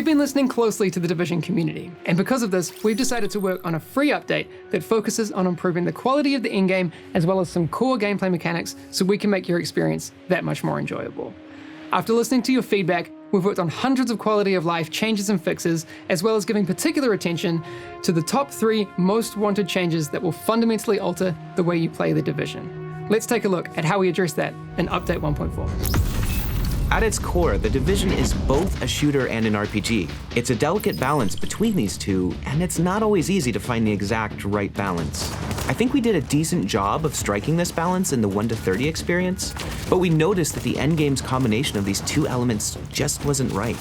We've been listening closely to the Division community, and because of this, we've decided to work on a free update that focuses on improving the quality of the in-game as well as some core gameplay mechanics so we can make your experience that much more enjoyable. After listening to your feedback, we've worked on hundreds of quality of life changes and fixes, as well as giving particular attention to the top 3 most wanted changes that will fundamentally alter the way you play the Division. Let's take a look at how we address that in Update 1.4. At its core, The Division is both a shooter and an RPG. It's a delicate balance between these two, and it's not always easy to find the exact right balance. I think we did a decent job of striking this balance in the 1 to 30 experience, but we noticed that the endgame's combination of these two elements just wasn't right.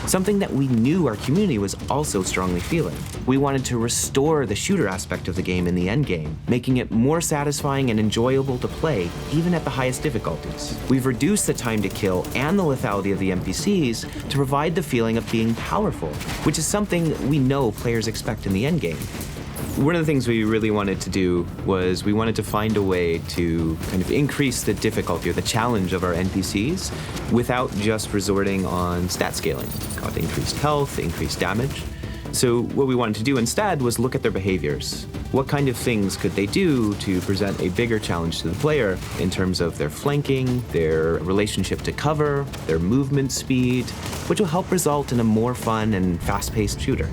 Something that we knew our community was also strongly feeling. We wanted to restore the shooter aspect of the game in the endgame, making it more satisfying and enjoyable to play, even at the highest difficulties. We've reduced the time to kill and the lethality of the NPCs to provide the feeling of being powerful, which is something we know players expect in the endgame. One of the things we really wanted to do was we wanted to find a way to kind of increase the difficulty or the challenge of our NPCs without just resorting on stat scaling, called increased health, increased damage. So what we wanted to do instead was look at their behaviors. What kind of things could they do to present a bigger challenge to the player in terms of their flanking, their relationship to cover, their movement speed, which will help result in a more fun and fast-paced shooter.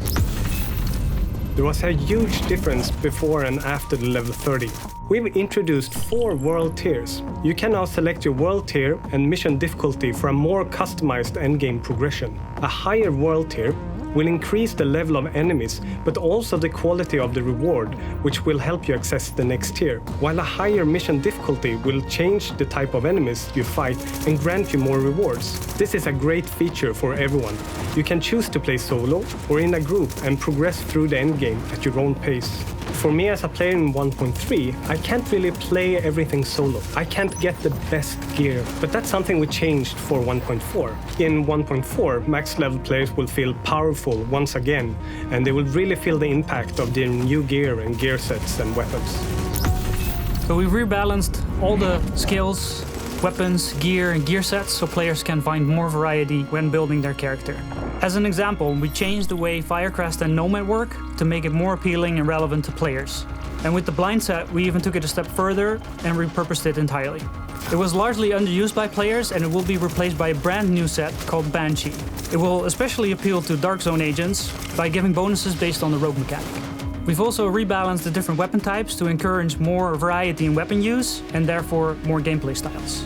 There was a huge difference before and after the level 30. We've introduced 4 world tiers. You can now select your world tier and mission difficulty for a more customized endgame progression. A higher world tier will increase the level of enemies, but also the quality of the reward, which will help you access the next tier. While a higher mission difficulty will change the type of enemies you fight and grant you more rewards. This is a great feature for everyone. You can choose to play solo or in a group and progress through the endgame at your own pace. For me as a player in 1.3, I can't really play everything solo. I can't get the best gear, but that's something we changed for 1.4. In 1.4, max level players will feel powerful once again, and they will really feel the impact of their new gear and gear sets and weapons. So we've rebalanced all the skills, weapons, gear, and gear sets so players can find more variety when building their character. As an example, we changed the way Firecrest and Nomad work to make it more appealing and relevant to players. And with the blind set, we even took it a step further and repurposed it entirely. It was largely underused by players, and it will be replaced by a brand new set called Banshee. It will especially appeal to Dark Zone agents by giving bonuses based on the rogue mechanic. We've also rebalanced the different weapon types to encourage more variety in weapon use and therefore more gameplay styles.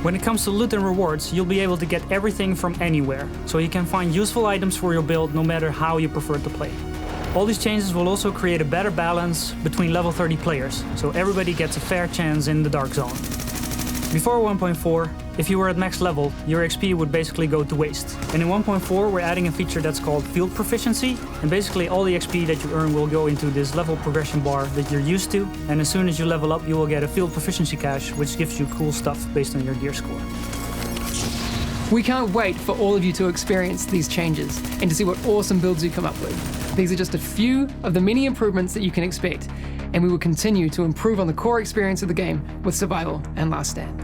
When it comes to loot and rewards, you'll be able to get everything from anywhere, so you can find useful items for your build no matter how you prefer to play. All these changes will also create a better balance between level 30 players, so everybody gets a fair chance in the Dark Zone. Before 1.4, if you were at max level, your XP would basically go to waste. And in 1.4, we're adding a feature that's called Field Proficiency, and basically all the XP that you earn will go into this level progression bar that you're used to, and as soon as you level up, you will get a Field Proficiency cache, which gives you cool stuff based on your gear score. We can't wait for all of you to experience these changes and to see what awesome builds you come up with. These are just a few of the many improvements that you can expect, and we will continue to improve on the core experience of the game with Survival and Last Stand.